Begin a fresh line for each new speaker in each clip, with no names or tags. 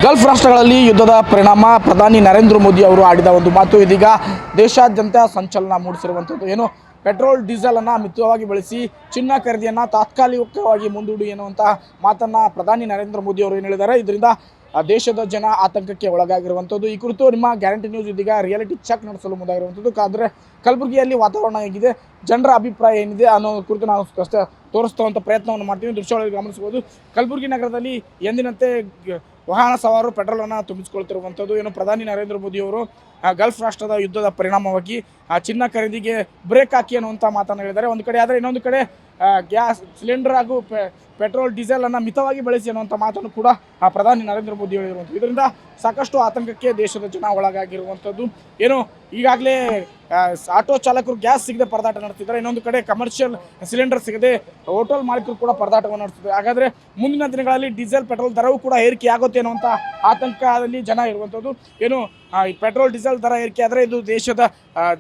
Gulf ರಾಷ್ಟ್ರಗಳಲ್ಲಿ ಯುದ್ಧದ ಪರಿಣಾಮ ಪ್ರಧಾನಿ ನರೇಂದ್ರ ಮೋದಿ ಅವರು ಆಡಿದ ಒಂದು ಮಾತು ಇದೀಗ ದೇಶಾದ್ಯಂತ ಸಂಚಲನ ಮೂಡಿಸಿರುವಂಥದ್ದು. ಏನು ಪೆಟ್ರೋಲ್ ಡೀಸೆಲ್ ಅನ್ನು ಮಿತವಾಗಿ ಬಳಸಿ ಚಿನ್ನ ಖರೀದಿಯನ್ನು ತಾತ್ಕಾಲಿಕವಾಗಿ ಮುಂದೂಡಿ ಎನ್ನುವಂಥ ಮಾತನ್ನು ಪ್ರಧಾನಿ ನರೇಂದ್ರ ಮೋದಿ ಅವರು ಏನು ಹೇಳಿದ್ದಾರೆ. ಇದರಿಂದ ದೇಶದ ಜನ ಆತಂಕಕ್ಕೆ ಒಳಗಾಗಿರುವಂಥದ್ದು. ಈ ಕುರಿತು ನಿಮ್ಮ ಗ್ಯಾರಂಟಿ ನ್ಯೂಸ್ ಇದೀಗ ರಿಯಾಲಿಟಿ ಚೆಕ್ ನಡೆಸಲು ಮುಂದಾಗಿರುವಂಥದ್ದು. ಆದರೆ ಕಲಬುರಗಿಯಲ್ಲಿ ವಾತಾವರಣ ಹೇಗಿದೆ, ಜನರ ಅಭಿಪ್ರಾಯ ಏನಿದೆ ಅನ್ನೋ ಕುರಿತು ನಾವು ಅಷ್ಟೇ ತೋರಿಸುವಂಥ ಪ್ರಯತ್ನವನ್ನು ಮಾಡ್ತೀವಿ. ದೃಶ್ಯಗಳಲ್ಲಿ ಗಮನಿಸಬಹುದು, ಕಲಬುರಗಿ ನಗರದಲ್ಲಿ ಎಂದಿನಂತೆ ವಾಹನ ಸವಾರರು ಪೆಟ್ರೋಲನ್ನು ತುಂಬಿಸಿಕೊಳ್ತಿರುವಂಥದ್ದು. ಏನು ಪ್ರಧಾನಿ ನರೇಂದ್ರ ಮೋದಿ ಅವರು ಗಲ್ಫ್ ರಾಷ್ಟ್ರದ ಯುದ್ಧದ ಪರಿಣಾಮವಾಗಿ ಚಿನ್ನ ಖರೀದಿಗೆ ಬ್ರೇಕ್ ಹಾಕಿ ಅನ್ನುವಂಥ ಮಾತನ್ನು ಹೇಳಿದ್ದಾರೆ ಒಂದು ಕಡೆ. ಆದರೆ ಇನ್ನೊಂದು ಕಡೆ ಗ್ಯಾಸ್ ಸಿಲಿಂಡರ್ ಹಾಗೂ ಪೆಟ್ರೋಲ್ ಡೀಸೆಲನ್ನು ಮಿತವಾಗಿ ಬಳಸಿ ಅನ್ನುವಂಥ ಮಾತನ್ನು ಕೂಡ ಪ್ರಧಾನಿ ನರೇಂದ್ರ ಮೋದಿ ಹೇಳಿರುವಂಥದ್ದು. ಇದರಿಂದ ಸಾಕಷ್ಟು ಆತಂಕಕ್ಕೆ ದೇಶದ ಜನ ಒಳಗಾಗಿರುವಂಥದ್ದು. ಏನು ಈಗಾಗಲೇ ಆಟೋ ಚಾಲಕರು ಗ್ಯಾಸ್ ಸಿಗದೆ ಪರದಾಟ ನಡೆಸ್ತಿದ್ದಾರೆ. ಇನ್ನೊಂದು ಕಡೆ ಕಮರ್ಷಿಯಲ್ ಸಿಲಿಂಡರ್ ಸಿಗದೆ ಹೋಟೆಲ್ ಮಾಲೀಕರು ಕೂಡ ಪರದಾಟವನ್ನು ನಡೆಸ್ತಿದ್ದಾರೆ. ಹಾಗಾದರೆ ಮುಂದಿನ ದಿನಗಳಲ್ಲಿ ಡೀಸೆಲ್ ಪೆಟ್ರೋಲ್ ದರವೂ ಕೂಡ ಏರಿಕೆ ಆಗುತ್ತೆ ಅನ್ನುವಂಥ ಆತಂಕದಲ್ಲಿ ಜನ ಇರುವಂಥದ್ದು. ಏನು ಈ ಪೆಟ್ರೋಲ್ ಡೀಸೆಲ್ ದರ ಏರಿಕೆ ಆದರೆ ಇದು ದೇಶದ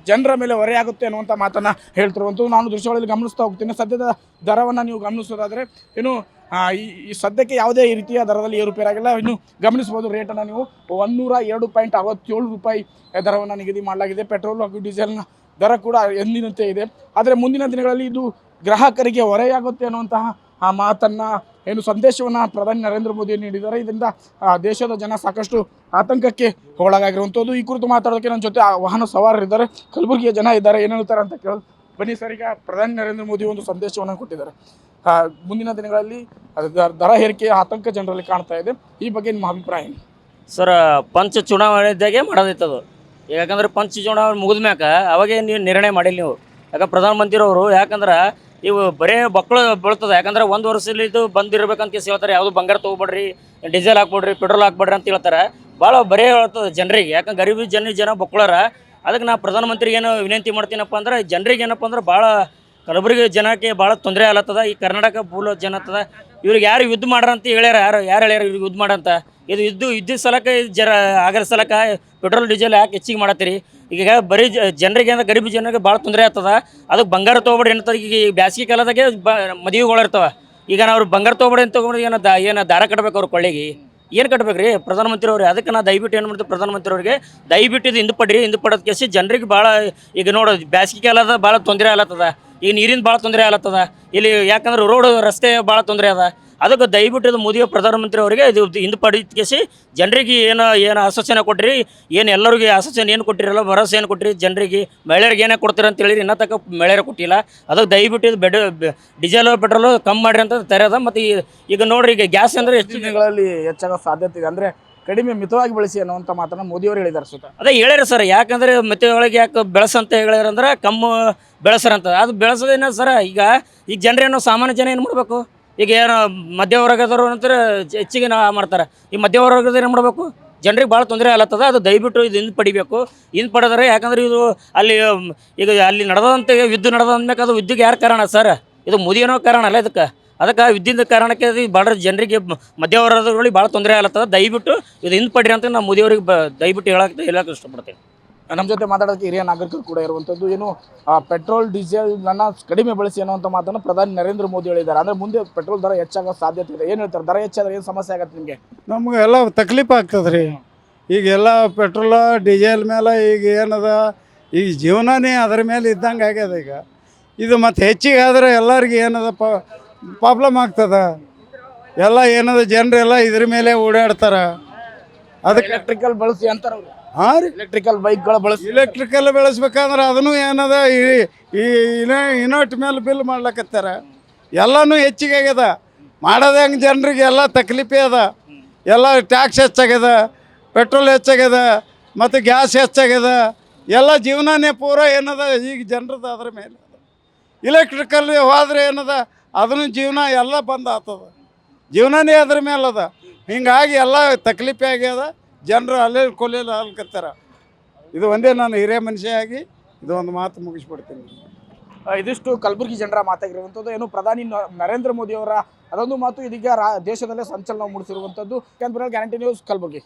ಜನರ ಮೇಲೆ ಹೊರೆಯಾಗುತ್ತೆ ಅನ್ನುವಂಥ ಮಾತನ್ನು ಹೇಳ್ತಿರುವಂಥದ್ದು. ನಾನು ದೃಶ್ಯಗಳಲ್ಲಿ ಗಮನಿಸ್ತಾ ಹೋಗ್ತೀನಿ. ಸದ್ಯದ ದರವನ್ನು ನೀವು ಗಮನಿಸೋದಾದರೆ ಏನು ಈ ಸದ್ಯಕ್ಕೆ ಯಾವುದೇ ರೀತಿಯ ದರದಲ್ಲಿ ಏರುಪೇರಾಗಿಲ್ಲ. ಇನ್ನು ಗಮನಿಸ್ಬೋದು, ರೇಟನ್ನು ನೀವು 102.67 ರೂಪಾಯಿ ದರವನ್ನು ನಿಗದಿ ಮಾಡಲಾಗಿದೆ. ಪೆಟ್ರೋಲ್ ಹಾಗೂ ಡೀಸೆಲ್ನ ದರ ಕೂಡ ಎಂದಿನಂತೆ ಇದೆ. ಆದರೆ ಮುಂದಿನ ದಿನಗಳಲ್ಲಿ ಇದು ಗ್ರಾಹಕರಿಗೆ ಹೊರೆಯಾಗುತ್ತೆ ಅನ್ನುವಂತಹ ಮಾತನ್ನು ಏನು ಸಂದೇಶವನ್ನು ಪ್ರಧಾನಿ ನರೇಂದ್ರ ಮೋದಿ ನೀಡಿದ್ದಾರೆ. ಇದರಿಂದ ದೇಶದ ಜನ ಸಾಕಷ್ಟು ಆತಂಕಕ್ಕೆ ಒಳಗಾಗಿರುವಂಥದ್ದು. ಈ ಕುರಿತು ಮಾತಾಡೋದಕ್ಕೆ ನನ್ನ ಜೊತೆ ವಾಹನ ಸವಾರರಿದ್ದಾರೆ, ಕಲಬುರಗಿಯ ಜನ ಇದ್ದಾರೆ. ಏನು ಹೇಳ್ತಾರೆ ಅಂತ ಕೇಳೋದು ಬನ್ನಿ ಸರ್. ಈಗ ಪ್ರಧಾನಿ ನರೇಂದ್ರ ಮೋದಿ ಒಂದು ಸಂದೇಶವನ್ನು ಕೊಟ್ಟಿದ್ದಾರೆ. ಮುಂದಿನ ದಿನಗಳಲ್ಲಿ ದರ ಏರಿಕೆ ಆತಂಕ ಜನರಲ್ಲಿ ಕಾಣ್ತಾ ಇದೆ. ಈ ಬಗ್ಗೆ ನಿಮ್ಮ ಅಭಿಪ್ರಾಯ ಏನು
ಸರ್? ಪಂಚ ಚುನಾವಣೆದಾಗೆ ಮಾಡೋದಿತ್ತದು. ಯಾಕಂದ್ರೆ ಪಂಚ ಚುನಾವಣೆ ಮುಗಿದ ಮ್ಯಾಕ ಅವಾಗೇ ನೀವು ನಿರ್ಣಯ ಮಾಡಿಲ್ಲ ನೀವು. ಯಾಕಂದ್ರೆ ಪ್ರಧಾನಮಂತ್ರಿಯವರು ಯಾಕಂದ್ರೆ ಇವು ಬರೇ ಮಕ್ಕಳು ಬೀಳ್ತದೆ. ಯಾಕಂದ್ರೆ ಒಂದು ವರ್ಷದಲ್ಲಿ ಇದು ಬಂದಿರ್ಬೇಕಂತ ಹೇಳ್ತಾರೆ. ಯಾವುದು ಬಂಗಾರ ತೊಗೊಬೇಡ್ರಿ, ಡೀಸೆಲ್ ಹಾಕ್ಬೇಡ್ರಿ, ಪೆಟ್ರೋಲ್ ಹಾಕ್ಬೇಡ್ರಿ ಅಂತ ಹೇಳ್ತಾರೆ. ಭಾಳ ಬರೇ ಹೇಳ್ತದೆ ಜನರಿಗೆ. ಯಾಕಂದ್ರೆ ಗರೀಬಿ ಜನ ಬಕ್ಕಳಾರ. ಅದಕ್ಕೆ ನಾ ಪ್ರಧಾನಮಂತ್ರಿಗೆ ಏನು ವಿನಂತಿ ಮಾಡ್ತೀನಪ್ಪ ಅಂದ್ರೆ, ಜನರಿಗೆ ಏನಪ್ಪ ಅಂದ್ರೆ ಭಾಳ ಕಲಬುರಗಿ ಜನಕ್ಕೆ ಭಾಳ ತೊಂದರೆ ಆಗ್ಲತ್ತದ. ಈ ಕರ್ನಾಟಕ ಭೂಲ ಜನ ಆಗ್ತದ. ಇವ್ರಿಗೆ ಯಾರು ಯುದ್ಧ ಮಾಡ್ರ ಅಂತ ಹೇಳ್ಯಾರ? ಯಾರು ಹೇಳ್ಯಾರ ಇವ್ರಿಗೆ ಯುದ್ಧ ಮಾಡಂತ? ಇದು ಯುದ್ಧದ ಸಲಕ್ಕೆ ಆಗರ ಸಲಕ್ಕೆ ಪೆಟ್ರೋಲ್ ಡೀಸೆಲ್ ಯಾಕೆ ಹೆಚ್ಚಿಗೆ ಮಾಡತ್ತೀರಿ? ಈಗ ಬರೀ ಜನರಿಗೆ ಅಂದ್ರೆ ಗರೀಬಿ ಜನರಿಗೆ ಭಾಳ ತೊಂದರೆ ಆಗ್ತದ. ಅದಕ್ಕೆ ಬಂಗಾರ ತೊಗೊಬೇಡಿ ಏನಂತಾರೆ. ಈಗ ಬ್ಯಾಸಿಗೆ ಕಾಲದಾಗೆ ಮದುವೆಗಳಿರ್ತವೆ. ಈಗ ನಾವು ಬಂಗಾರ ತೊಗೊಬೇಡಿ ಅಂತ ತೊಗೊಂಡು ಏನು ದಾರ ಕಟ್ಟಬೇಕು ಅವ್ರ ಕೊಳ್ಳಿಗೆ? ಏನು ಕಟ್ಬೇಕು ರೀ ಪ್ರಧಾನಮಂತ್ರಿ ಅವ್ರಿಗೆ? ಅದಕ್ಕೆ ನಾ ದಯವಿಟ್ಟು ಏನು ಮಾಡ್ತೀವಿ ಪ್ರಧಾನಮಂತ್ರಿ ಅವ್ರಿಗೆ, ದಯವಿಟ್ಟು ಇದು ಹಿಂದೆ ಪಡ್ರಿ. ಹಿಂದೆ ಪಡೋದು ಕೇಸಿ ಜನರಿಗೆ ಭಾಳ ಈಗ ನೋಡೋದು ಬ್ಯಾಸಿಗೆ ಕಾಲದ ಭಾಳ ತೊಂದರೆ ಆಗ್ಲತ್ತದ. ಈಗ ನೀರಿನ ಭಾಳ ತೊಂದರೆ ಆಗ್ಲತ್ತದ ಇಲ್ಲಿ. ಯಾಕಂದ್ರೆ ರೋಡ್ ರಸ್ತೆ ಭಾಳ ತೊಂದರೆ ಅದ. ಅದಕ್ಕೆ ದಯವಿಟ್ಟು ಇದು ಮೋದಿ ಪ್ರಧಾನಮಂತ್ರಿ ಅವರಿಗೆ ಇದು ಹಿಂದೆ ಪಡಿದ ಕೇಸಿ ಜನರಿಗೆ ಏನು ಆಶ್ವಾಸನೆ ಕೊಟ್ಟಿರಿ, ಏನು ಎಲ್ಲರಿಗೆ ಆಶ್ವಾಸನೆ ಏನು ಕೊಟ್ಟಿರಲ್ಲ, ಭರವಸೆ ಏನು ಕೊಟ್ಟಿರಿ ಜನರಿಗೆ, ಮಹಿಳೆಯರಿಗೆ ಏನೇ ಕೊಡ್ತೀರಿ ಅಂತ ಹೇಳಿರಿ. ಇನ್ನೂ ತನಕ ಮಹಿಳೆಯರು ಕೊಟ್ಟಿಲ್ಲ. ಅದಕ್ಕೆ ದಯವಿಟ್ಟು ಇದು ಡೀಸೆಲ್ ಪೆಟ್ರೋಲು ಕಮ್ಮಿ ಮಾಡಿರಿ ಅಂತ ತೆರೆದ. ಮತ್ತು ಈಗ ನೋಡ್ರಿ, ಈಗ ಗ್ಯಾಸ್ ಅಂದರೆ
ಎಷ್ಟು ದಿನಗಳಲ್ಲಿ ಹೆಚ್ಚಾಗೋ ಸಾಧ್ಯತೆ ಇದೆ? ಅಂದರೆ ಕಡಿಮೆ ಮಿತವಾಗಿ ಬಳಸಿ ಅನ್ನುವಂಥ ಮಾತನ್ನು ಮೋದಿಯವರು ಹೇಳಿದ್ದಾರೆ ಸ್ವತಃ.
ಅದೇ ಹೇಳ್ಯಾರ ಸರ್. ಯಾಕಂದರೆ ಮಿತವಾಗಿ ಯಾಕೆ ಬೆಳೆಸಂತ ಹೇಳ್ಯಾರಂದ್ರೆ ಕಮ್ಮು ಬೆಳೆಸರಂತ. ಅದು ಬೆಳೆಸೋದೇನ ಸರ? ಈಗ ಜನರೇನೋ ಸಾಮಾನ್ಯ ಜನ ಏನು ಮಾಡಬೇಕು? ಈಗ ಏನು ಮಧ್ಯವರ್ಗದವರು ಅಂತಾರೆ ಹೆಚ್ಚಿಗೆ ಮಾಡ್ತಾರೆ. ಈ ಮಧ್ಯವರ್ಗದ ಏನು ಮಾಡಬೇಕು? ಜನರಿಗೆ ಭಾಳ ತೊಂದರೆ ಆಗ್ಲತ್ತದ. ಅದು ದಯವಿಟ್ಟು ಇದು ಹಿಂದೆ ಪಡಿಬೇಕು. ಹಿಂದೆ ಪಡೆದರೆ ಯಾಕಂದ್ರೆ ಇದು ಅಲ್ಲಿ ನಡೆದಂಥ ಯುದ್ಧ ನಡೆದಂದ್ಮೇಲೆ ಅದು ಯುದ್ಧಕ್ಕೆ ಯಾರು ಕಾರಣ ಸರ್? ಇದು ಮೋದಿಯನೋ ಕಾರಣ ಅಲ್ಲ ಇದಕ್ಕೆ. ಅದಕ್ಕೆ ಯುದ್ಧದ ಕಾರಣಕ್ಕೆ ಅದು ಭಾಳ ಜನರಿಗೆ ಮಧ್ಯವರ್ಗದವರಿಗೆ ಭಾಳ ತೊಂದರೆ ಆಗ್ಲತ್ತದ. ದಯವಿಟ್ಟು ಇದು ಹಿಂದೆ ಪಡ್ರಿ ಅಂತ ನಾವು ಮೋದಿಯವ್ರಿಗೆ ದಯವಿಟ್ಟು ಹೇಳಕ್ಕೆ ಇಷ್ಟಪಡ್ತೀನಿ.
ನಮ್ಮ ಜೊತೆ ಮಾತಾಡೋಕ್ಕೆ ಹಿರಿಯ ನಾಗರಿಕರು ಕೂಡ ಇರುವಂಥದ್ದು. ಏನು ಪೆಟ್ರೋಲ್ ಡೀಸೆಲ್ನ ಕಡಿಮೆ ಬಳಸಿ ಅನ್ನುವಂಥ ಮಾತನ್ನು ಪ್ರಧಾನಿ ನರೇಂದ್ರ ಮೋದಿ ಹೇಳಿದ್ದಾರೆ. ಅಂದರೆ ಮುಂದೆ ಪೆಟ್ರೋಲ್ ದರ ಹೆಚ್ಚಾಗೋ ಸಾಧ್ಯತೆ ಇದೆ. ಏನು ಹೇಳ್ತಾರೆ? ದರ ಹೆಚ್ಚಾದ್ರೆ ಏನು ಸಮಸ್ಯೆ ಆಗತ್ತೆ ನಿಮಗೆ?
ನಮ್ಗೆ ಎಲ್ಲ ತಕ್ಲೀಫ್ ಆಗ್ತದೆ ರೀ. ಈಗೆಲ್ಲ ಪೆಟ್ರೋಲ ಡೀಸೆಲ್ ಮೇಲೆ ಈಗ ಏನದ, ಈಗ ಜೀವನನೇ ಅದರ ಮೇಲೆ ಇದ್ದಂಗೆ ಆಗ್ಯದ. ಈಗ ಇದು ಮತ್ತು ಹೆಚ್ಚಿಗೆ ಆದರೆ ಎಲ್ಲರಿಗೆ ಏನದ ಪ್ರಾಬ್ಲಮ್ ಆಗ್ತದೆ. ಎಲ್ಲ ಏನದ ಜನರೆಲ್ಲ ಇದ್ರ ಮೇಲೆ ಓಡಾಡ್ತಾರೆ. ಅದಕ್ಕೆ
ಎಲೆಕ್ಟ್ರಿಕಲ್ ಬಳಸಿ ಅಂತಾರೆ ಅವರು.
ಹಾಂ ರೀ,
ಎಲೆಕ್ಟ್ರಿಕಲ್ ಬೈಕ್ಗಳ ಬಳಸಿ.
ಎಲೆಕ್ಟ್ರಿಕಲ್ ಬೆಳೆಸ್ಬೇಕಂದ್ರೆ ಅದನ್ನು ಏನದ ಈ ಇನೋಟ್ ಮೇಲೆ ಬಿಲ್ ಮಾಡ್ಲಕತ್ತಾರ. ಎಲ್ಲನೂ ಹೆಚ್ಚಿಗೆ ಆಗ್ಯದ. ಮಾಡೋದು ಹೆಂಗೆ ಜನರಿಗೆ ಎಲ್ಲ ತಕ್ಲೀಫೇ ಅದ. ಎಲ್ಲ ಟ್ಯಾಕ್ಸ್ ಹೆಚ್ಚಾಗ್ಯದ, ಪೆಟ್ರೋಲ್ ಹೆಚ್ಚಾಗ್ಯದ, ಮತ್ತು ಗ್ಯಾಸ್ ಹೆಚ್ಚಾಗ್ಯದ. ಎಲ್ಲ ಜೀವನನೇ ಪೂರ ಏನದ ಈಗ ಜನರದ್ದು ಅದ್ರ ಮೇಲೆ. ಇಲೆಕ್ಟ್ರಿಕಲ್ ಹೋದ್ರೆ ಏನದ, ಅದನ್ನು ಜೀವನ ಎಲ್ಲ ಬಂದ್ ಆಗ್ತದ. ಜೀವನನೇ ಅದ್ರ ಮೇಲೆ ಅದ. ಹಿಂಗಾಗಿ ಎಲ್ಲ ತಕ್ಲೀಫೇ ಆಗ್ಯದ. ಜನರು ಅಲ್ಲೇ ಕೊಲೆಯಲ್ಲಿ ಹಾಲ್ಕತ್ತಾರ. ಇದು ಒಂದೇ ನಾನು ಹಿರಿಯ ಮನುಷ್ಯ ಆಗಿ ಇದು ಒಂದು ಮಾತು ಮುಗಿಸ್ಬಿಡ್ತೀನಿ.
ಇದಿಷ್ಟು ಕಲಬುರಗಿ ಜನರ ಮಾತಾಗಿರುವಂಥದ್ದು. ಏನು ಪ್ರಧಾನಿ ನರೇಂದ್ರ ಮೋದಿ ಅವರ ಅದೊಂದು ಮಾತು ಇದೀಗ ದೇಶದಲ್ಲೇ ಸಂಚಲನ ಮೂಡಿಸಿರುವಂಥದ್ದು. Guarantee news, Kalaburagi.